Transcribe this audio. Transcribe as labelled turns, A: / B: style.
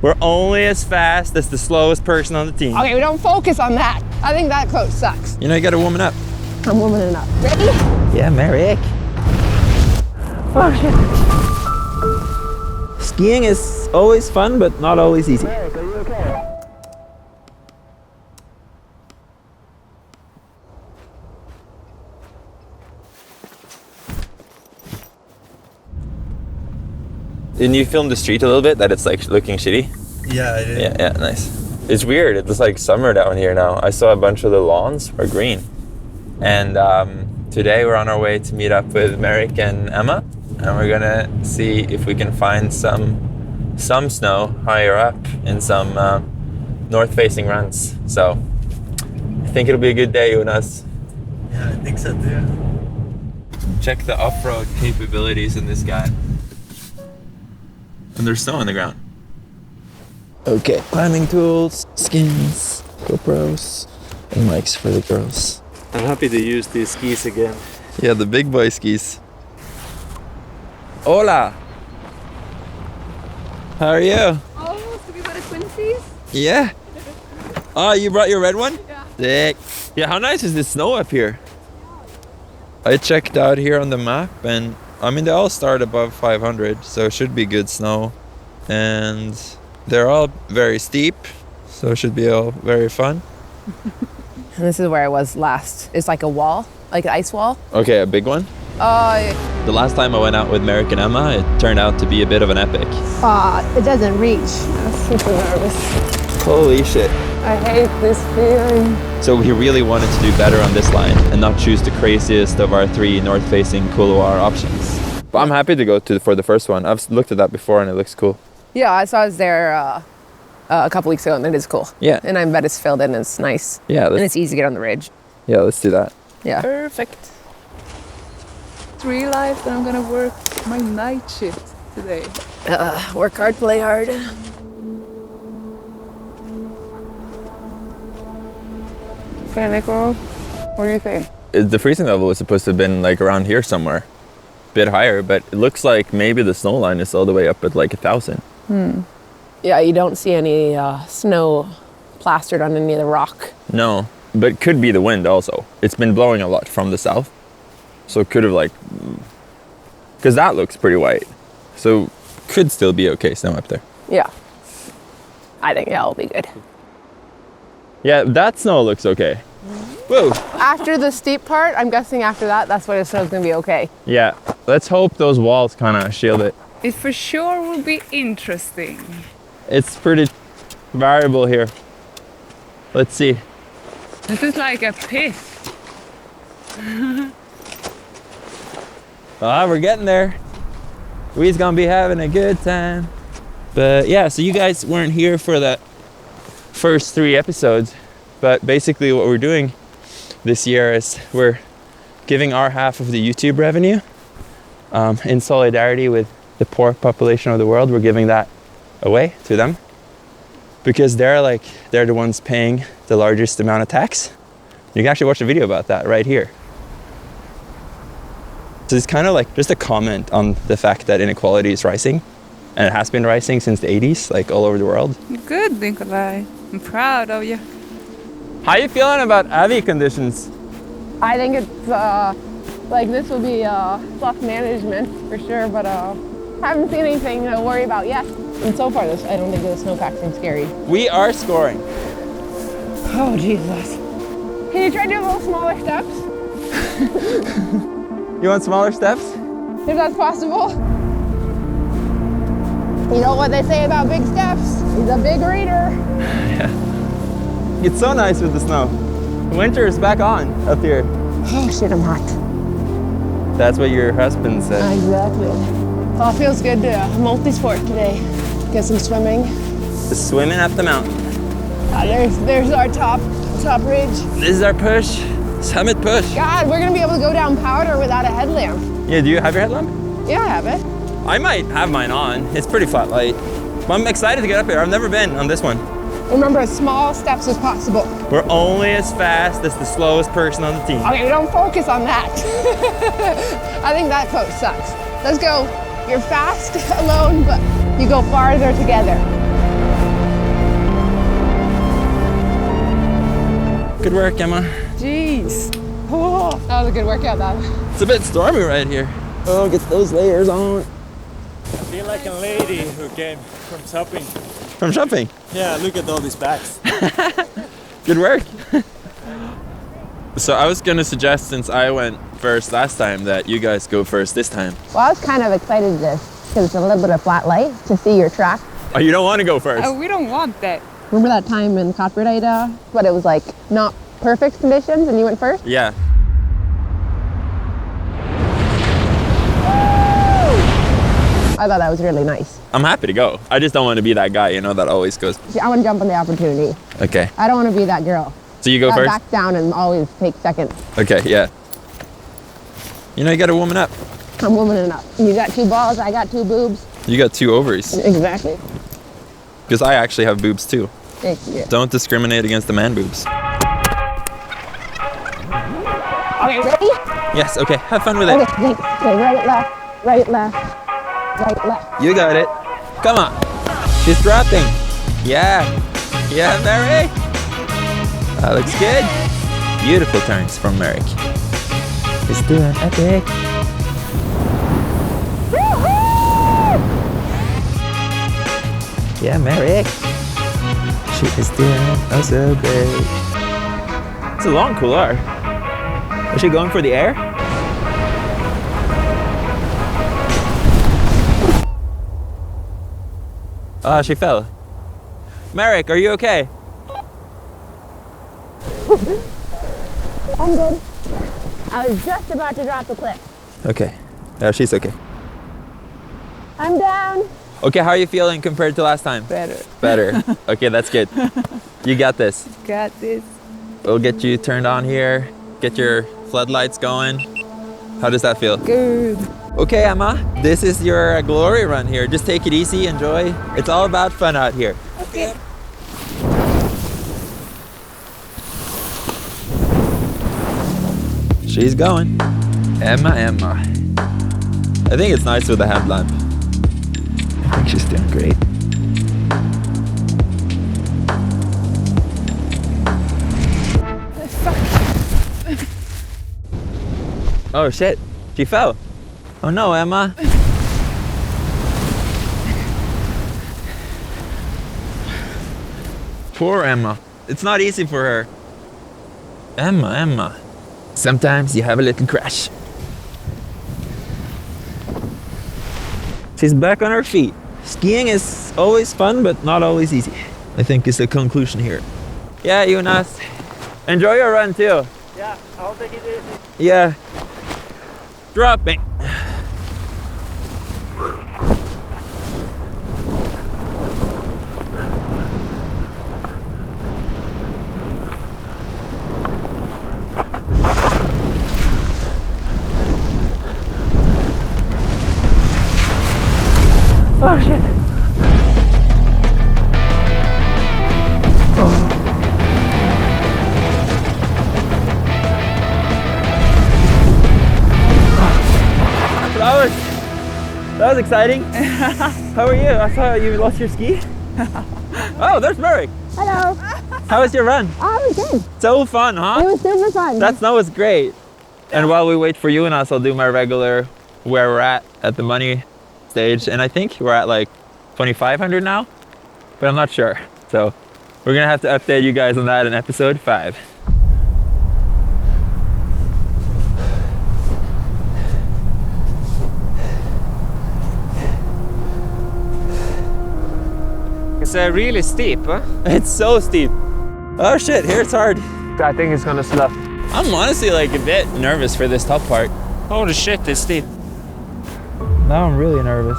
A: We're only as fast as the slowest person on the team.
B: Okay, we don't focus on that. I think that quote sucks.
A: You know, you gotta warm it up.
B: I'm warming it up. Ready?
A: Yeah, Merrick.
B: Oh, shit.
A: Skiing is always fun, but not always easy.
B: Merrick, are you okay?
A: Didn't you film the street a little bit, that it's like looking shitty?
C: Yeah, I did.
A: Yeah, nice. It's weird, it's like summer down here now. I saw a bunch of the lawns are green. And today we're on our way to meet up with Merrick and Emma. And we're gonna see if we can find some snow higher up in some north-facing runs. So I think it'll be a good day, Jonas.
C: Yeah, I think so too.
A: Check the off-road capabilities in this guy. And there's snow on the ground. Okay, climbing tools, skins, GoPros, and mics for the girls.
C: I'm happy to use these skis again.
A: Yeah, the big boy skis. Hola! How are you?
D: Oh, to be better twinsies?
A: Yeah. Oh, you brought your red one?
D: Yeah.
A: Sick. Yeah, how nice is the snow up here? I checked out here on the map, and I mean, they all start above 500, so it should be good snow. And they're all very steep, so it should be all very fun.
B: And this is where I was last. It's like a wall, like an ice wall.
A: Okay, a big one? The last time I went out with Merrick and Emma, it turned out to be a bit of an epic.
B: It doesn't reach. I'm super nervous.
A: Holy shit.
B: I hate this feeling.
A: So we really wanted to do better on this line and not choose the craziest of our 3 north-facing couloir options. But I'm happy to go for the first one. I've looked at that before and it looks cool.
B: Yeah, I saw it there a couple weeks ago, and it is cool.
A: Yeah.
B: And I bet it's filled in and it's nice.
A: Yeah.
B: And it's easy to get on the ridge.
A: Yeah, let's do that.
B: Yeah.
D: Perfect. Just realized that I'm gonna work my night shift today.
B: Work hard, play hard. Okay, Nico, what do you think?
A: The freezing level was supposed to have been like around here somewhere. A bit higher, but it looks like maybe the snow line is all the way up at like 1,000.
B: Yeah, you don't see any snow plastered on any of the rock.
A: No, but it could be the wind also. It's been blowing a lot from the south. So it could have like, because that looks pretty white. So could still be okay snow up there.
B: Yeah. I think it'll be good.
A: Yeah, that snow looks okay. Whoa.
B: After the steep part, I'm guessing after that, that's where the snow's gonna be okay.
A: Yeah, let's hope those walls kind of shield it.
D: It for sure will be interesting.
A: It's pretty variable here. Let's see.
D: This is like a pit.
A: We're getting there. We's gonna be having a good time. But yeah, so you guys weren't here for the first 3 episodes, but basically what we're doing this year is we're giving our half of the YouTube revenue in solidarity with the poor population of the world. We're giving that away to them because they're the ones paying the largest amount of tax. You can actually watch a video about that right here. So it's kind of like just a comment on the fact that inequality is rising, and it has been rising since the 80s, like all over the world.
D: Good, Nikolai. I'm proud of you.
A: How are you feeling about AVI conditions?
B: I think it's like this will be tough management for sure, but haven't seen anything to worry about yet. And so far, I don't think the snowpack seems scary.
A: We are scoring.
B: Oh, Jesus. Can you try doing little smaller steps?
A: You want smaller steps?
B: If that's possible. You know what they say about big steps? He's a big reader.
A: Yeah. It's so nice with the snow. Winter is back on up here.
B: Oh shit, I'm hot.
A: That's what your husband said.
B: Exactly. Oh, it feels good to multi-sport today. Get some swimming.
A: Just swimming up the mountain.
B: There's our top ridge.
A: This is our push. Summit push.
B: God, we're gonna be able to go down Powder without a headlamp.
A: Yeah, do you have your headlamp?
B: Yeah, I have it.
A: I might have mine on. It's pretty flat light. But I'm excited to get up here. I've never been on this one.
B: Remember, as small steps as possible.
A: We're only as fast as the slowest person on the team.
B: Okay, we don't focus on that. I think that quote sucks. Let's go. You're fast alone, but you go farther together.
A: Good work, Emma.
D: Jeez. Oh,
B: That was a good workout, that.
A: It's a bit stormy right here. Oh, get those layers on.
C: I feel like a lady who came from shopping.
A: From shopping.
C: Yeah, look at all these bags.
A: Good work. So I was gonna suggest, since I went first last time, that you guys go first this time.
B: Well, I was kind of excited because it's a little bit of flat light to see your track.
A: Oh, you don't want to go first?
D: we don't want that.
B: Remember that time in Cottbridge, but it was like not perfect conditions and you went first?
A: Yeah.
B: I thought that was really nice.
A: I'm happy to go. I just don't want to be that guy, you know, that always goes.
B: See, I want to jump on the opportunity.
A: Okay.
B: I don't want to be that girl.
A: So you go
B: that
A: first?
B: backs down and always takes second.
A: Okay, yeah. You know, you gotta woman up.
B: I'm womaning up. You got 2 balls, I got 2 boobs.
A: You got 2 ovaries.
B: Exactly.
A: Because I actually have boobs too.
B: Thank you.
A: Don't discriminate against the man boobs.
B: Okay, ready?
A: Yes, okay, have fun with it.
B: Okay, thanks. Okay, right, left, right, left, right, left.
A: You got it. Come on. She's dropping. Yeah. Yeah, Merrick. That looks good. Beautiful turns from Merrick. He's doing epic. Yeah, Merrick. She is doing oh so great. It's a long couloir. Is she going for the air? She fell. Merrick, are you okay?
B: I'm good. I was just about to drop the clip.
A: Okay. Yeah, she's okay.
B: I'm down.
A: Okay, how are you feeling compared to last time?
D: Better.
A: Better. Okay, that's good. You got this.
D: Got this.
A: We'll get you turned on here, get your floodlights going. How does that feel?
D: Good.
A: Okay, Emma, this is your glory run here. Just take it easy, enjoy. It's all about fun out here.
D: Okay.
A: She's going. Emma. I think it's nice with the headlamp. I think she's doing great. Oh shit, she fell. Oh no, Emma. Poor Emma. It's not easy for her. Emma. Sometimes you have a little crash. She's back on her feet. Skiing is always fun, but not always easy, I think is the conclusion here. Yeah, Jonas. Enjoy your run too.
C: Yeah, I'll take it easy.
A: Yeah. Dropping.
B: Oh shit.
A: That was exciting. How are you? I saw you lost your ski. Oh, there's Merrick.
B: Hello.
A: How was your run?
B: Oh, it was good.
A: So fun, huh?
B: It was super fun.
A: That snow was great. And while we wait for you and us, I'll do my regular where we're at the money stage. And I think we're at like 2,500 now, but I'm not sure. So we're gonna have to update you guys on that in episode 5.
E: It's really steep, huh?
A: It's so steep. Oh shit, here it's hard.
E: I think it's gonna slip.
A: I'm honestly like a bit nervous for this top part.
E: Holy shit, it's steep.
A: Now I'm really nervous.